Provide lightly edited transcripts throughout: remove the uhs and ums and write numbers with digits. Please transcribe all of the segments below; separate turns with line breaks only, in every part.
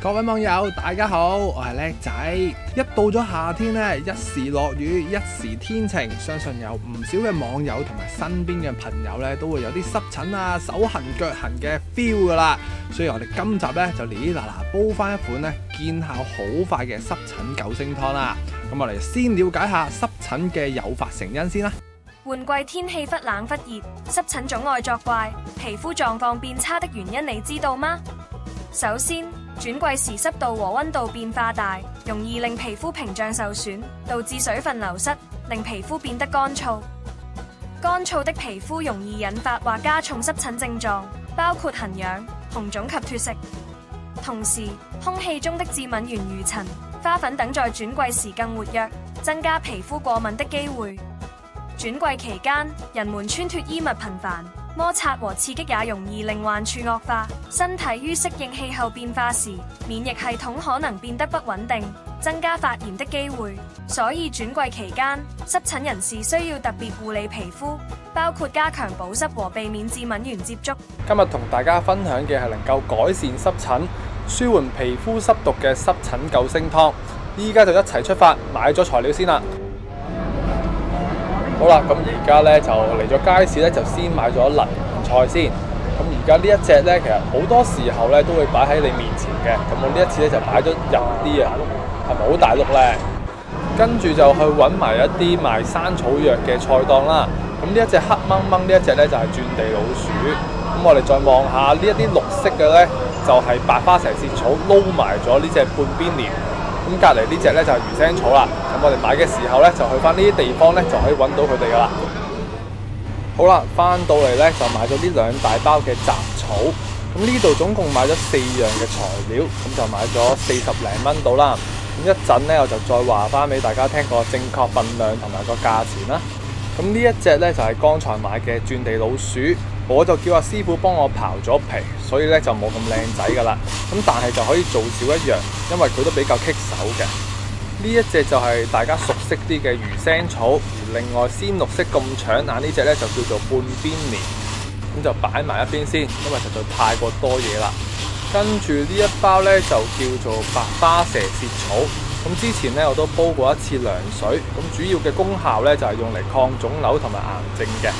各位網友大家好，我係叻仔。一到咗夏天咧，一時落雨，一時天晴，相信有唔少嘅網友同埋身邊嘅朋友咧，都會有啲濕疹啊、手痕腳痕嘅 feel 噶啦。所以我哋今集咧就哩嗱嗱煲翻一款咧見效好快嘅濕疹救星湯啦。咁我哋先了解下濕疹嘅誘發成因先啦。
換季天氣忽冷忽熱，濕疹總愛作怪，皮膚狀況變差的原因你知道嗎？首先，轉季時濕度和溫度變化大，容易令皮膚屏障受損，導致水分流失，令皮膚變得乾燥。乾燥的皮膚容易引發或加重濕疹症狀，包括痕癢、紅腫及脫色。同時，空氣中的致敏原如塵、花粉等在轉季時更活躍，增加皮膚過敏的機會。轉季期間，人們穿脫衣物頻繁，摩擦和刺激也容易令患處惡化。身體於適應氣候變化時，免疫系統可能變得不穩定，增加發炎的機會。所以轉季期間，濕疹人士需要特別護理皮膚，包括加強保濕和避免致敏原接觸。
今日同大家分享嘅係能夠改善濕疹、舒緩皮膚濕毒嘅濕疹救星湯。依家就一齊出發，買咗材料先啦。好啦，咁而家咧就嚟咗街市咧，就先買咗鱗菜先。咁而家呢一隻咧，其實好多時候咧都會擺喺你面前嘅。咁我呢一次咧就擺咗入啲啊，係咪好大碌咧？跟住就去揾埋一啲賣山草藥嘅菜檔啦。咁呢一隻黑掹掹呢一隻咧就係轉地老鼠。咁我哋再望下呢一啲綠色嘅咧，就係白花蛇舌草撈埋咗呢隻半邊蓮。咁隔離呢隻咧就係魚腥草啦。咁我哋買嘅時候咧就去翻呢啲地方咧就可以揾到佢哋噶啦。好啦，翻到嚟咧就買咗呢2大包嘅雜草。咁呢度總共買咗4樣嘅材料，咁就買咗40零蚊到啦。咁一陣咧我就再話翻俾大家聽個正確份量同埋個價錢啦。咁呢一隻咧就係剛才買嘅轉地老鼠。我就叫阿師傅幫我刨咗皮，所以咧就冇咁靚仔噶啦。咁但係就可以做少一樣，因為佢都比較棘手嘅。呢一隻就係大家熟悉啲嘅魚腥草，而另外鮮綠色咁搶眼呢隻咧就叫做半邊蓮。咁就擺埋一邊先，因為實在太過多嘢啦。跟住呢一包咧就叫做白花蛇舌草。咁之前咧我都煲過一次涼水，咁主要嘅功效咧就係用嚟抗腫瘤同埋癌症嘅。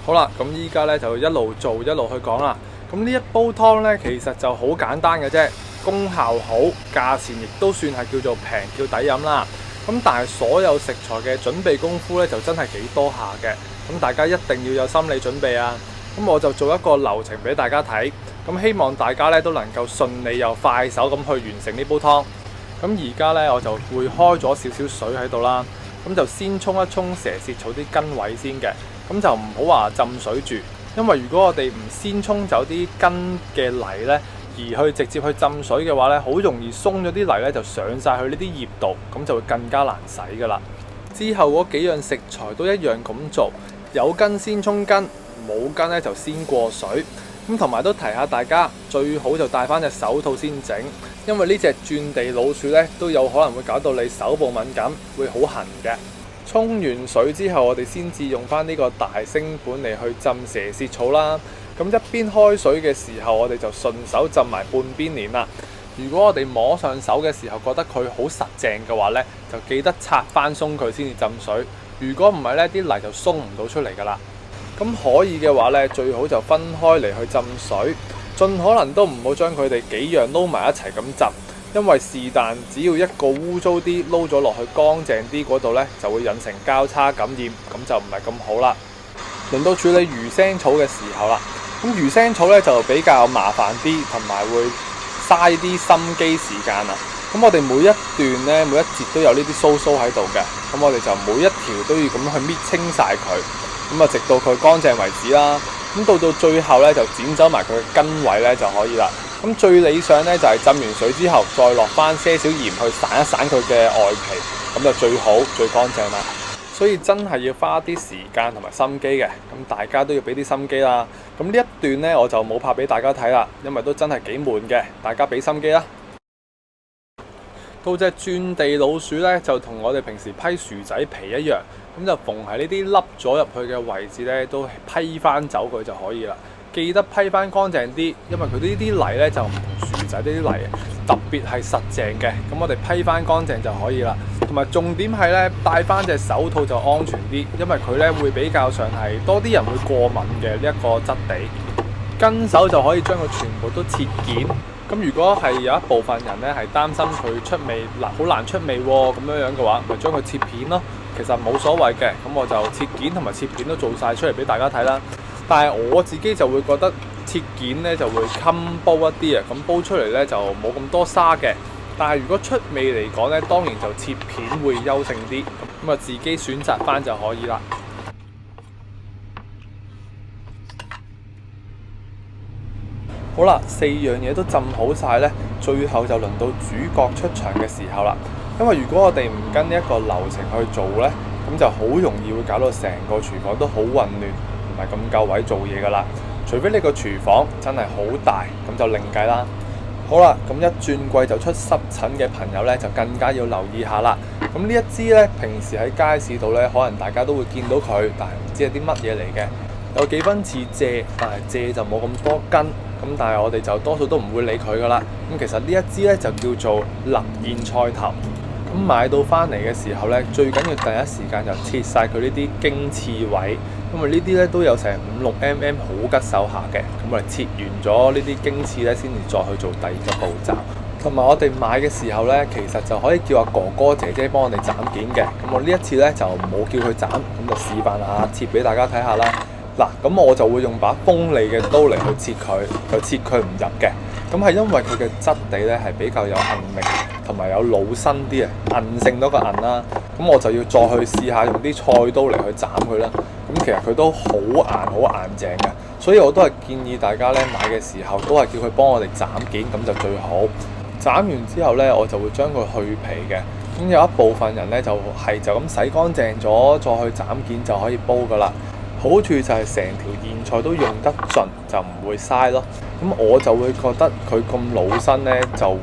好啦，咁依家咧就一路做一路去講啦。咁呢一煲湯咧，其實就好簡單嘅啫，功效好，價錢亦都算係叫做平叫抵飲啦。咁但係所有食材嘅準備功夫咧，就真係幾多下嘅。咁大家一定要有心理準備啊。咁我就做一個流程俾大家睇。咁希望大家咧都能夠順利又快手咁去完成呢煲湯。咁而家咧我就會開咗少少水喺度啦。咁就先沖一沖蛇舌草啲根位先嘅。咁就唔好話浸水住，因為如果我哋唔先沖走啲根嘅泥呢，而去直接去浸水嘅話呢，好容易鬆咗啲泥呢，就上晒去呢啲葉度，咁就會更加難洗噶啦。之後嗰幾樣食材都一樣咁做，有根先沖根，冇根呢就先過水。咁同埋都提下大家，最好就戴翻隻手套先整，因為呢隻轉地老鼠呢，都有可能會搞到你手部敏感，會好痕嘅。沖完水之後，我哋先至用翻呢個大星盤嚟去浸蛇舌草啦。咁一邊開水嘅時候，我哋就順手浸埋半邊蓮啦。如果我哋摸上手嘅時候覺得佢好實淨嘅話呢，就記得拆翻鬆佢先至浸水。如果唔係呢，啲泥就鬆唔到出嚟噶啦。咁可以嘅話呢，最好就分開嚟去浸水，盡可能都唔好將佢哋幾樣撈埋一齊咁浸。因為是但只要一個污糟啲撈咗落去乾淨啲嗰度呢，就會引成交叉感染，咁就唔係咁好啦。輪到處理魚腥草嘅時候啦，咁魚腥草呢就比較麻煩啲，同埋會嘥啲心機時間啊。咁我哋每一段呢，每一節都有呢啲鬚鬚喺度嘅，咁我哋就每一條都要咁去搣清晒佢，咁啊直到佢乾淨為止啦。咁到最後呢，就剪走埋佢嘅根位呢就可以啦。咁最理想呢，就係浸完水之後，再落翻些少鹽去散一散佢嘅外皮，咁就最好最乾淨啦。所以真係要花啲時間同埋心機嘅，咁大家都要俾啲心機啦。咁呢一段呢，我就冇拍俾大家睇啦，因為都真係幾悶嘅，大家俾心機啦。到隻轉地老鼠呢，就同我哋平時批薯仔皮一樣，咁就逢喺呢啲凹咗入去嘅位置呢，都批翻走佢就可以啦。記得批翻乾淨啲，因為佢呢啲泥咧就唔同薯仔呢啲泥特別係實淨嘅，咁我哋批翻乾淨就可以啦。同埋重點係咧，戴翻隻手套就安全啲，因為佢咧會比較上係多啲人會過敏嘅呢一個質地。跟手就可以將佢全部都切件。咁如果係有一部分人咧係擔心佢出味好難出味咁樣嘅話，咪將佢切片咯。其實冇所謂嘅，咁我就切件同埋切片都做晒出嚟俾大家睇啦。但係我自己就會覺得切件咧就會襟煲一啲啊，咁煲出嚟咧就冇咁多沙嘅。但係如果出味嚟講咧，當然就切片會優勝啲，咁啊自己選擇翻就可以啦。好啦，4樣嘢都浸好晒咧，最後就輪到主角出場嘅時候啦。因為如果我哋唔跟呢一個流程去做咧，咁就好容易會搞到成個廚房都好混亂，唔係咁夠位做嘢噶啦。除非你個廚房真係好大，咁就另計啦。好啦，咁一轉季就出濕疹嘅朋友咧，就更加要留意下啦。咁呢一支咧，平時喺街市度咧，可能大家都會見到佢，但係唔知係啲乜嘢嚟嘅。有幾分似蔗，但係蔗就冇咁多根。咁但係我哋就多數都唔會理佢噶啦。咁其實呢一支咧就叫做勒莧菜頭。咁買到翻嚟嘅時候咧，最緊要第一時間就切晒佢呢啲經刺位，因為呢啲咧都有成5-6mm好吉手下嘅。咁我哋切完咗呢啲經刺咧，先至再去做第二個步驟。同埋我哋買嘅時候咧，其實就可以叫阿哥哥姐姐幫我哋斬件嘅。咁我呢一次咧就冇叫佢斬，咁就示範下切俾大家睇下啦。嗱，咁我就會用把鋒利嘅刀嚟去切佢，就切佢唔入嘅。咁係因為佢嘅質地咧係比較有韌力，同埋有老身啲啊，韌性多過韌啦。咁我就要再去試下用啲菜刀嚟去斬佢啦。咁其實佢都好硬好硬淨嘅，所以我都係建議大家咧買嘅時候都係叫佢幫我哋斬件，咁就最好。斬完之後咧，我就會將佢去皮嘅。咁有一部分人咧就咁洗乾淨咗，再去斬件就可以煲噶啦。好處就係成條莧菜都用得盡，就唔會嘥咯。咁我就會覺得佢咁老身呢，就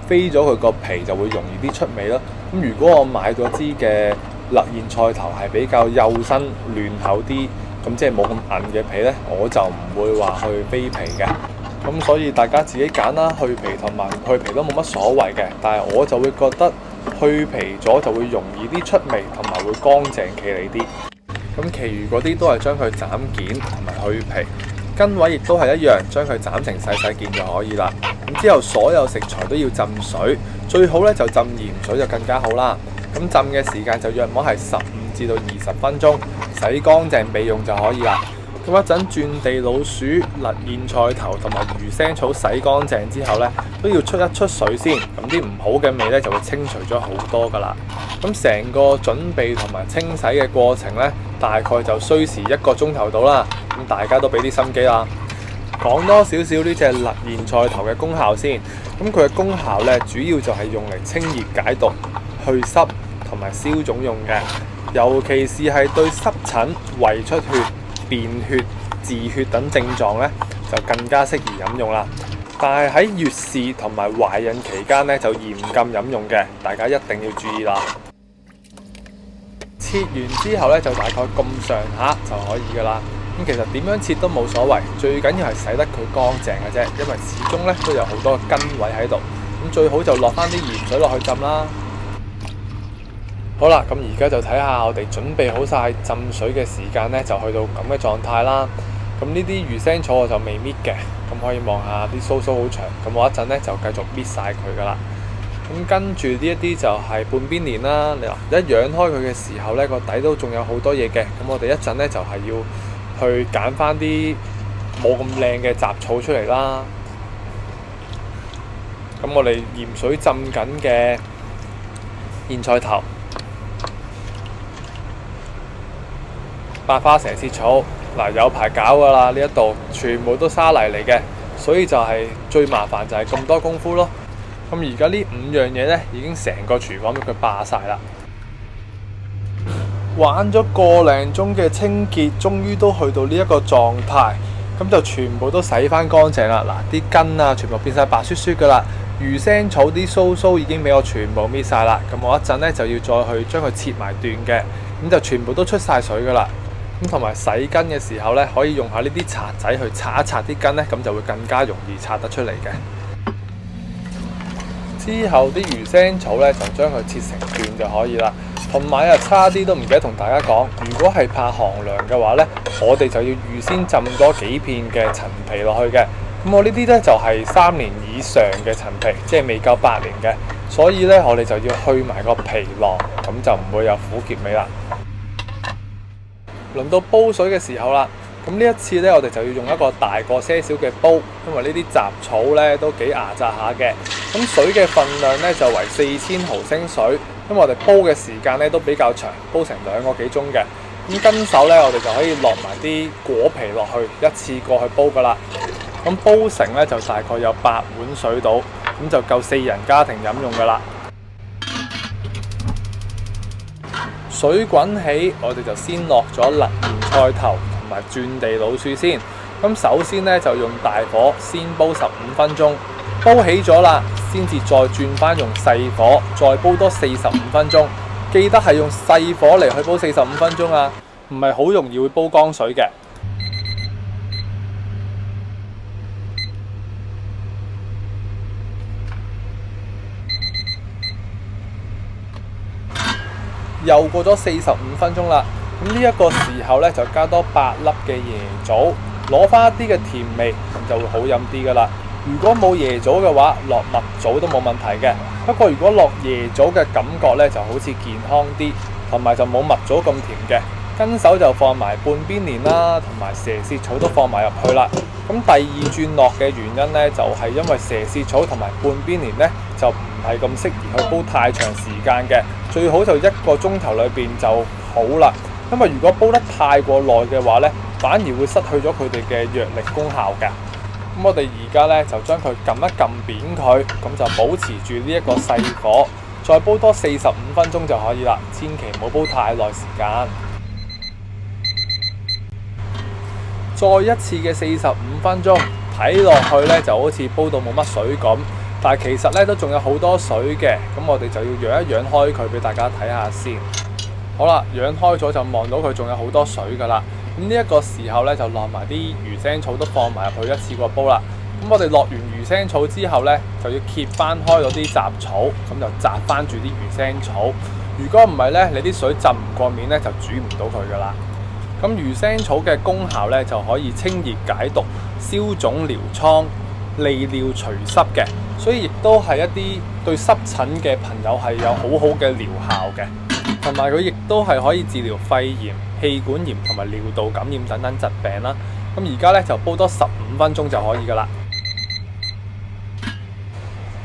飛咗佢個皮就會容易啲出味咯。咁如果我買咗支嘅勒莧菜頭係比較幼身嫩厚啲，咁即係冇咁韌嘅皮呢，我就唔會話去飛皮嘅。咁所以大家自己揀啦，去皮同埋唔去皮都冇乜所謂嘅。但係我就會覺得去皮咗就會容易啲出味，同埋會乾淨企理啲。咁其餘嗰啲都係將佢斬件同埋去皮，根位亦都係一樣，將佢斬成細細件就可以啦。咁之後所有食材都要浸水，最好咧就浸鹽水就更加好啦。咁浸嘅時間就約莫係15至到20分鐘，洗乾淨備用就可以啦。咁一陣轉地老鼠、勒莧菜頭同埋魚腥草洗乾淨之後咧，都要出一出水先，咁啲唔好嘅味咧就會清除咗好多噶啦。咁成個準備同埋清洗嘅過程咧，大概就需時1個鐘頭到啦。咁大家都俾啲心機啦。講多少少呢隻勒莧菜頭嘅功效先。咁佢嘅功效咧，主要就係用嚟清熱解毒、去濕同埋消腫用嘅。尤其是係對濕疹、胃出血、便血、痔血等症狀咧，就更加適宜飲用啦。但係喺月事同埋懷孕期間咧，就嚴禁飲用嘅，大家一定要注意啦。切完之後咧，就大概咁上下就可以噶啦。咁其實點樣切都冇所謂，最緊要係洗得佢乾淨嘅啫，因為始終咧都有好多根位喺度。咁最好就落翻啲鹽水落去浸啦。好啦，咁而家就睇下我哋準備好晒浸水嘅時間咧，就去到咁嘅狀態啦。咁呢啲魚腥草我就未搣嘅，咁可以望下啲鬚鬚好長。咁我一陣咧就繼續搣晒佢噶啦。咁跟住呢一啲就係半邊蓮啦。你話一揚開佢嘅時候咧，個底都仲有好多嘢嘅。咁我哋一陣咧就係要去揀翻啲冇咁靚嘅雜草出嚟啦。咁我哋鹽水浸緊嘅莧菜頭、百花蛇舌草，嗱有排搞噶啦，呢一度全部都沙泥嚟嘅，所以就係最麻煩就係咁多功夫咯。咁而家呢5樣嘢呢，已經成個廚房俾佢霸晒啦。玩咗個零鐘嘅清潔，終於都去到呢一個狀態，咁就全部都洗翻乾淨啦。嗱，啲根啊，全部變晒白雪雪噶啦。魚腥草啲鬚鬚已經俾我全部搣晒啦。咁我一陣呢，就要再去將佢切埋段嘅，咁就全部都出晒水噶啦。咁同埋洗根嘅時候呢，可以用下呢啲刷仔去刷一刷啲根呢，咁就會更加容易刷得出嚟嘅。之後啲魚腥草咧就將佢切成段就可以啦。同埋啊，差啲都唔記得同大家講，如果係怕寒涼嘅話咧，我哋就要預先浸多幾片嘅陳皮落去嘅。咁我呢啲咧就係3年以上嘅陳皮，即係未夠8年嘅，所以咧我哋就要去埋個皮囊，咁就唔會有苦澀味啦。輪到煲水嘅時候啦，咁呢一次咧我哋就要用一個大過些少嘅煲，因為呢啲雜草咧都幾牙扎下嘅。咁水嘅份量咧就為4000毫升水。因為我哋煲嘅時間咧都比較長，煲成2個幾鐘嘅。咁跟手咧，我哋就可以落埋啲果皮落去，一次過去煲噶啦。咁煲成咧就大概有8碗水到，咁就夠4人家庭飲用噶啦。水滾起，我哋就先落咗辣鹽菜頭同埋轉地老鼠先。咁首先咧就用大火先煲15分鐘。煲起咗啦，先至再轉翻用細火，再煲多45分鐘。記得係用細火嚟去煲45分鐘啊，唔係好容易會煲乾水嘅。又過咗45分鐘啦，咁呢一個時候咧就加多8粒嘅椰棗，攞翻一啲嘅甜味，咁就會好飲啲噶啦。如果冇椰棗嘅話，落蜜棗都冇問題嘅。不過如果落椰棗嘅感覺咧，就好似健康啲，同埋就冇蜜棗咁甜嘅。跟手就放埋半邊蓮啦，同埋蛇舌草都放埋入去啦。咁第2轉落嘅原因咧，就係因為蛇舌草同埋半邊蓮咧，就唔係咁適宜去煲太長時間嘅，最好就1個鐘頭裏邊就好啦。因為如果煲得太過耐嘅話咧，反而會失去咗佢哋嘅藥力功效嘅。咁我哋而家咧就將佢撳一撳扁佢，咁就保持住呢一個細火，再煲多45分鐘就可以啦。千祈唔好煲太耐時間。再一次嘅45分鐘，睇落去咧就好似煲到冇乜水咁，但係其實咧都仲有好多水嘅。咁我哋就要揚一揚開佢俾大家睇下先。好啦，揚開咗就望到佢仲有好多水噶啦。咁呢一個時候咧，就落埋啲魚腥草都放埋入去，一次過煲啦。咁我哋落完魚腥草之後咧，就要揭翻開嗰啲雜草，咁就紮翻住啲魚腥草。如果唔係咧，你啲水浸唔過面咧，就煮唔到佢噶啦。咁魚腥草嘅功效咧，就可以清熱解毒、消腫療瘡、利尿除濕嘅，所以亦都係一啲對濕疹嘅朋友係有好好嘅療效嘅。同埋佢亦都係可以治療肺炎、氣管炎同埋尿道感染等等疾病啦。咁而家咧就煲多15分鐘就可以噶啦。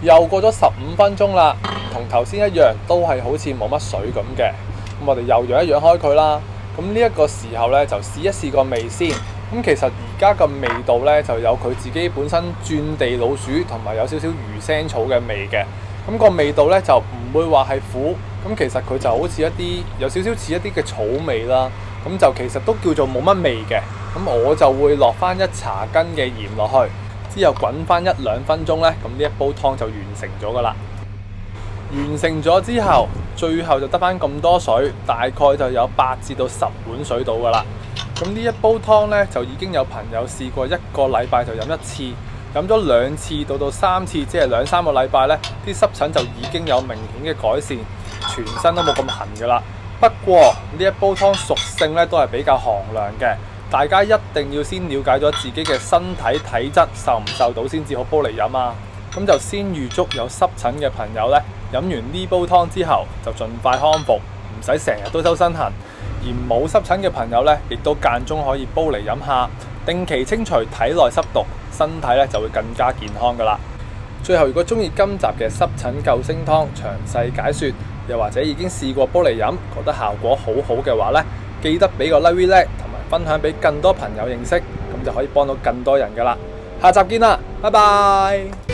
又過咗15分鐘啦，同頭先一樣，都係好似冇乜水咁嘅。咁我哋又揚一揚開佢啦。咁呢一個時候咧就試一試個味先。咁其實而家個味道咧就有佢自己本身轉地老鼠同埋有少少魚腥草嘅味嘅。咁個味道咧就唔會話係苦。咁其實佢就好似一啲有少少似一啲嘅草味啦，咁就其實都叫做冇乜味嘅。咁我就會落翻1茶羹嘅鹽落去，之後滾翻1-2分鐘呢，咁呢一煲湯就完成咗噶啦。完成咗之後，最後就得翻咁多水，大概就有8至到10碗水到噶啦。咁呢一煲湯呢，就已經有朋友試過1個禮拜就飲1次。飲咗2次到3次，即係2-3個禮拜呢，啲濕疹就已經有明顯嘅改善，全身都冇咁痕噶啦。不過呢一煲湯屬性呢都係比較寒涼嘅，大家一定要先了解咗自己嘅身體體質受唔受到先至好煲嚟飲啊。咁就先預祝有濕疹嘅朋友呢，飲完呢煲湯之後就盡快康復，唔使成日都周身痕。而冇濕疹嘅朋友呢，亦都間中可以煲嚟飲下，定期清除體內濕毒，身體咧就會更加健康噶啦。最後，如果中意今集嘅濕疹救星湯詳細解說，又或者已經試過煲嚟飲，覺得效果好好嘅話咧，記得俾個 like 同埋分享俾更多朋友認識，咁就可以幫到更多人噶啦。下集見啦，拜拜。